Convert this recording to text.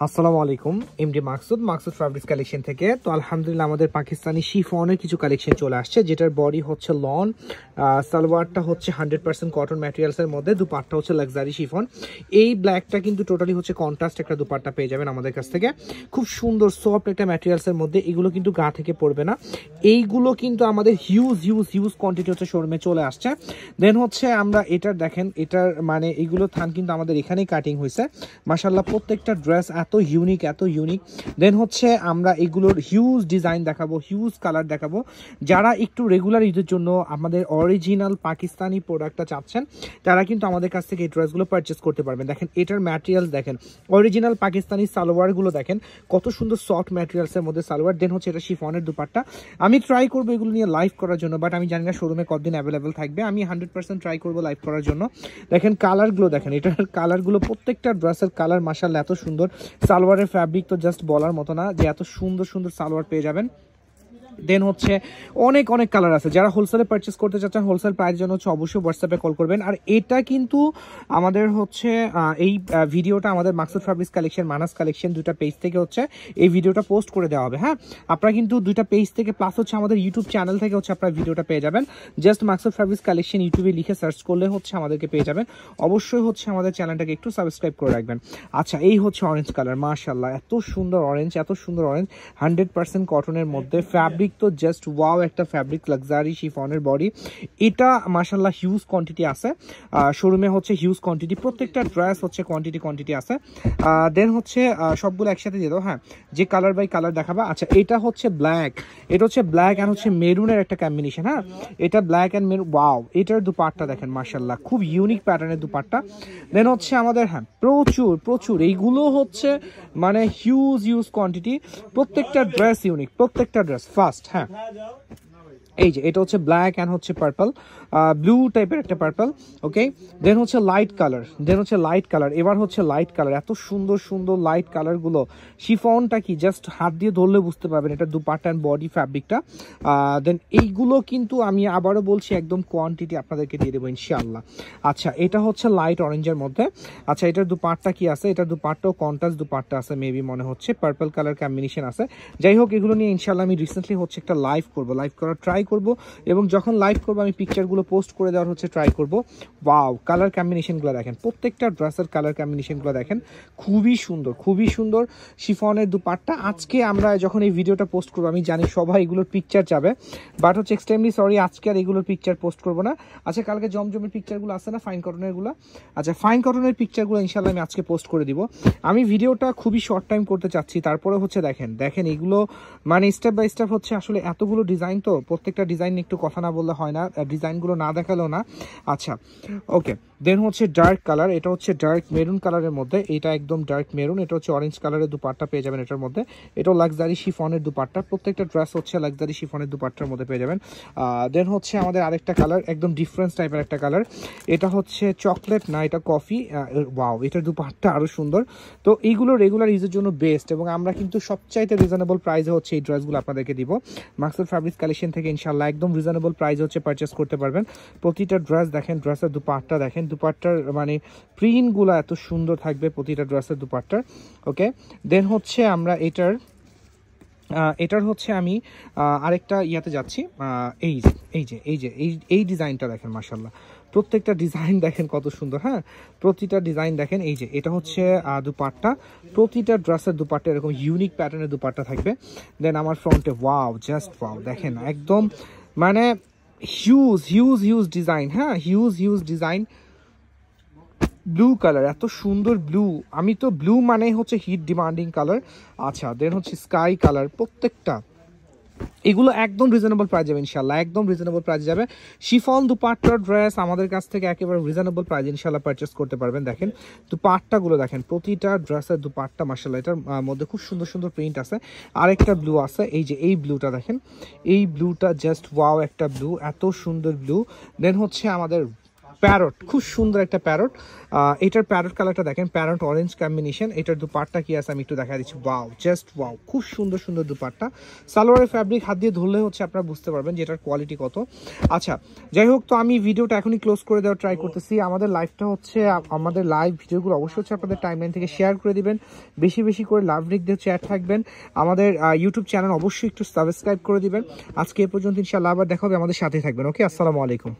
আসসালামু আলাইকুম MD Maksud fabrics collection থেকে। তো আলহামদুলিল্লাহ আমাদের পাকিস্তানি শিফনের কিছু কালেকশন চলে আসছে, যেটার বডি হচ্ছে লন, সালোয়ারটা হচ্ছে 100% কটন ম্যাটেরিয়ালসের মধ্যে, দুপাট্টা হচ্ছে লাক্সারি শিফন। এই ব্ল্যাকটা কিন্তু টোটালি হচ্ছে কন্ট্রাস্ট একটা দুপাট্টা পেয়ে যাবেন আমাদের কাছ থেকে, খুব সুন্দর সফট একটা ম্যাটেরিয়ালসের মধ্যে। এগুলো কিন্তু গা থেকে পড়বে না, এইগুলো কিন্তু আমাদের হিউজ কোয়ান্টিটি হচ্ছে শোরুমে চলে আসছে। দেন হচ্ছে আমরা এটার দেখেন, এটার মানে এইগুলো থান কিন্তু আমাদের এখানেই কাটিং হয়েছে মাশাআল্লাহ। প্রত্যেকটা ড্রেস এত ইউনিক। দেন হচ্ছে আমরা এগুলোর হিউজ ডিজাইন দেখাবো, হিউজ কালার দেখাবো। যারা একটু রেগুলার ঈদের জন্য আমাদের অরিজিনাল পাকিস্তানি প্রোডাক্টটা চাচ্ছেন, তারা কিন্তু আমাদের কাছ থেকে এই ড্রেসগুলো পারচেস করতে পারবেন। দেখেন এটার ম্যাটেরিয়ালস দেখেন, অরিজিনাল পাকিস্তানি সালোয়ারগুলো দেখেন কত সুন্দর সফট ম্যাটেরিয়ালসের মধ্যে সালোয়ার। দেন হচ্ছে এটা শিফনের দুপাট্টা। আমি ট্রাই করবো এগুলো নিয়ে লাইভ করার জন্য, বাট আমি জানি না শোরুমে কতদিন অ্যাভেলেবেল থাকবে। আমি 100% ট্রাই করবো লাইভ করার জন্য। দেখেন কালারগুলো দেখেন, এটার কালারগুলো প্রত্যেকটা ড্রেসের কালার মাশাআল্লাহ এত সুন্দর। সালোয়ারের ফ্যাব্রিক তো জাস্ট বলার মতো না, যে এত সুন্দর সালোয়ার পেয়ে যাবেন। দেন হচ্ছে অনেক কালার আছে। যারা হোলসেলে পারচেস করতে চাচ্ছেন, হোলসেল প্রাইস জন্য হচ্ছে অবশ্যই হোয়াটসঅ্যাপে কল করবেন। আর এটা কিন্তু আমাদের হচ্ছে এই ভিডিওটা আমাদের Maksud fabrics collection, Manas collection দুইটা পেজ থেকে হচ্ছে এই ভিডিওটা পোস্ট করে দেওয়া হবে। হ্যাঁ, আপনারা কিন্তু দুইটা পেজ থেকে প্লাস হচ্ছে আমাদের ইউটিউব চ্যানেল থেকে হচ্ছে আপনারা ভিডিওটা পেয়ে যাবেন। জাস্ট মাকসুদ ফ্যাব্রিক্স কালেকশন ইউটিউবে লিখে সার্চ করলে হচ্ছে আমাদেরকে পেয়ে যাবেন। অবশ্যই হচ্ছে আমাদের চ্যানেলটাকে একটু সাবস্ক্রাইব করে রাখবেন। আচ্ছা, এই হচ্ছে অরেঞ্জ কালার, মাশাআল্লাহ এত সুন্দর অরেঞ্জ, 100% কটনের মধ্যে। ফ্যাব্রিক তো জাস্ট ওয়াও একটা ফ্যাব্রিক, লাক্সারি শিফনের বডি। এটা মাশাআল্লাহ হিউজ কোয়ান্টিটি আছে শোরুমে, হচ্ছে হিউজ কোয়ান্টিটি। প্রত্যেকটা ড্রেস হচ্ছে কোয়ান্টিটি আছে। দেন হচ্ছে সবগুলো একসাথে দিয়ে দাও। হ্যাঁ, যে কালার বাই কালার দেখাবা। আচ্ছা, এটা হচ্ছে ব্ল্যাক, এটা হচ্ছে ব্ল্যাক অ্যান্ড হচ্ছে মেরুনের একটা কম্বিনেশন। হ্যাঁ, এটা ব্ল্যাক অ্যান্ড মেরুন, ওয়াও। এটার দুপাট্টা দেখেন মাশাআল্লাহ, খুব ইউনিক প্যাটার্নের দুপাট্টা। দেন হচ্ছে আমাদের হ্যাঁ প্রচুর এইগুলো হচ্ছে মানে হিউজ কোয়ান্টিটি। প্রত্যেকটা ড্রেস ইউনিক, প্রত্যেকটা ড্রেস ফার্স্ট। হ্যাঁ, এই যে এটা হচ্ছে ব্ল্যাক অ্যান্ড হচ্ছে পার্পল, ব্লু টাইপের একটা পার্পল। ওকে, দেন হচ্ছে লাইট কালার, এবার হচ্ছে লাইট কালার। এত সুন্দর লাইট কালারগুলো। শিফনটা কি জাস্ট হাত দিয়ে ধরলে বুঝতে পারবেন এটা দুপাট্টা অ্যান্ড বডি ফ্যাব্রিকটা। দেন এইগুলো কিন্তু আমি আবারও বলছি একদম কোয়ান্টিটি আপনাদেরকে দিয়ে দেবো ইনশাআল্লাহ। আচ্ছা, এটা হচ্ছে লাইট অরেঞ্জের মধ্যে। আচ্ছা, এটার দুপাট্টা কি আছে? এটার দুপাট্টাও কন্ট্রাস্ট দুপাট্টা আছে, মেবি মনে হচ্ছে পার্পল কালার কম্বিনেশন আছে। যাই হোক, এগুলো নিয়ে ইনশাআল্লাহ আমি রিসেন্টলি হচ্ছে একটা লাইভ করার ট্রাই করব, এবং যখন লাইভ করবো আমি পিকচারগুলো পোস্ট করে দেওয়ার হচ্ছে ট্রাই করব। ওয়াও, কালার কম্বিনেশনগুলো দেখেন, প্রত্যেকটা ড্রেসের কালার কম্বিনেশনগুলো দেখেন, খুবই সুন্দর শিফনের দুপাট্টা। আজকে আমরা যখন এই ভিডিওটা পোস্ট করবো, আমি জানি সবাই এগুলোর পিকচার যাবে, বাট হচ্ছে এক্সট্রিমলি সরি, আজকে আর এগুলোর পিকচার পোস্ট করবো না। আচ্ছা, কালকে জমজমের পিকচারগুলো আছে না, ফাইন কটনেরগুলো? আচ্ছা, ফাইন কটনের পিকচারগুলো ইনশাআল্লাহ আমি আজকে পোস্ট করে দিব। আমি ভিডিওটা খুবই শর্ট টাইম করতে চাচ্ছি, তারপরে হচ্ছে দেখেন এগুলো মানে স্টেপ বাই স্টেপ হচ্ছে আসলে এতগুলো ডিজাইন, তো প্রত্যেকটা ডিজাইন একটু কথা না বললে হয় না, ডিজাইনগুলো না দেখালেও না। আচ্ছা, ওকে। দেন হচ্ছে ডার্ক কালার, এটা হচ্ছে ডার্ক মেরুন কালারের মধ্যে, এটা একদম ডার্ক মেরুন। এটা হচ্ছে অরেঞ্জ কালারের দুপাট্টা পেয়ে যাবেন এটার মধ্যে। এটাও লাক্সারি শিফনের দুপাট্টা, প্রত্যেকটা ড্রেস হচ্ছে লাক্সারি শিফনের দুপাট্টার মধ্যে পেয়ে যাবেন। দেন হচ্ছে আমাদের আরেকটা কালার, একদম ডিফারেন্স টাইপের একটা কালার। এটা হচ্ছে চকলেট না, এটা কফি। ওয়াও, এটার দুপাট্টা আরও সুন্দর। তো এইগুলো রেগুলার ইউজের জন্য বেস্ট, এবং আমরা কিন্তু সবচাইতে রিজনেবল প্রাইসে হচ্ছে এই ড্রেসগুলো আপনাদেরকে দিব মাকসুদ ফ্যাব্রিক্স কালেকশন থেকে ইনশাআল্লাহ। একদম রিজনেবল প্রাইস হচ্ছে পারচেস করতে পারবেন। প্রতিটা ড্রেস দেখেন, ড্রেসের দুপাট্টা দেখেন, দুপাট্টার মানে প্রিন্টগুলো এত সুন্দর থাকবে প্রতিটা ড্রেসের দুপাট্টার। ওকে, দেন হচ্ছে আমরা এটার হচ্ছে আমি আরেকটা ইয়াতে যাচ্ছি। এই ডিজাইনটা দেখেন মাশাআল্লাহ, প্রত্যেকটা ডিজাইন দেখেন কত সুন্দর। হ্যাঁ, প্রতিটা ডিজাইন দেখেন। এই যে এটা হচ্ছে দুপাট্টা, প্রতিটা ড্রেসের দুপাট্টা এরকম ইউনিক প্যাটার্নের দুপাট্টা থাকবে। দেন আমার ফ্রন্টে ওয়াও, জাস্ট ওয়াও দেখেন, একদম মানে হিউজ ডিজাইন। হ্যাঁ, হিউজ ডিজাইন। ব্লু কালার, এত সুন্দর ব্লু। আমি তো ব্লু মানে হচ্ছে হিট ডিমান্ডিং কালার। আচ্ছা, দেন হচ্ছে স্কাই কালার। প্রত্যেকটা এগুলো একদম রিজনেবল প্রাইস যাবে ইনশাআল্লাহ, একদম রিজনেবল প্রাইস যাবে। শিফন দুপাট্টার ড্রেস আমাদের কাছ থেকে একেবারে রিজনেবল প্রাইস ইনশাআল্লাহ পারচেস করতে পারবেন। দেখেন দুপাট্টাগুলো দেখেন, প্রতিটা ড্রেসের দুপাট্টা মাশাআল্লাহ, এটার মধ্যে খুব সুন্দর প্রিন্ট আছে। আরেকটা ব্লু আছে, এই যে এই ব্লুটা দেখেন, এই ব্লুটা জাস্ট ওয়াও একটা ব্লু, এত সুন্দর ব্লু। দেন হচ্ছে আমাদের প্যারট, খুব সুন্দর একটা প্যারট। এটার প্যারট কালারটা দেখেন, প্যারট অরেঞ্জ কম্বিনেশন। এটার দুপাট্টা কি আছে আমি একটু দেখা দিচ্ছি। ওয়াও, জাস্ট ওয়াও, খুব সুন্দর সুন্দর দুপাট্টা। সালোয়ারের ফ্যাব্রিক হাত দিয়ে ধরলে হচ্ছে আপনারা বুঝতে পারবেন যে এটার কোয়ালিটি কত। আচ্ছা যাই হোক, তো আমি ভিডিওটা এখনই ক্লোজ করে দেওয়ার ট্রাই করতেছি। আমাদের লাইভটা হচ্ছে, আমাদের লাইভ ভিডিওগুলো অবশ্যই হচ্ছে আপনাদের টাইমলাইন থেকে শেয়ার করে দিবেন, বেশি বেশি করে লাভ রেক দিয়ে চ্যাট থাকবেন। আমাদের ইউটিউব চ্যানেল অবশ্যই একটু সাবস্ক্রাইব করে দিবেন। আজকে এ পর্যন্ত, ইনশাআল্লাহ আবার দেখা হবে, আমাদের সাথে থাকবেন। ওকে, আসসালামু আলাইকুম।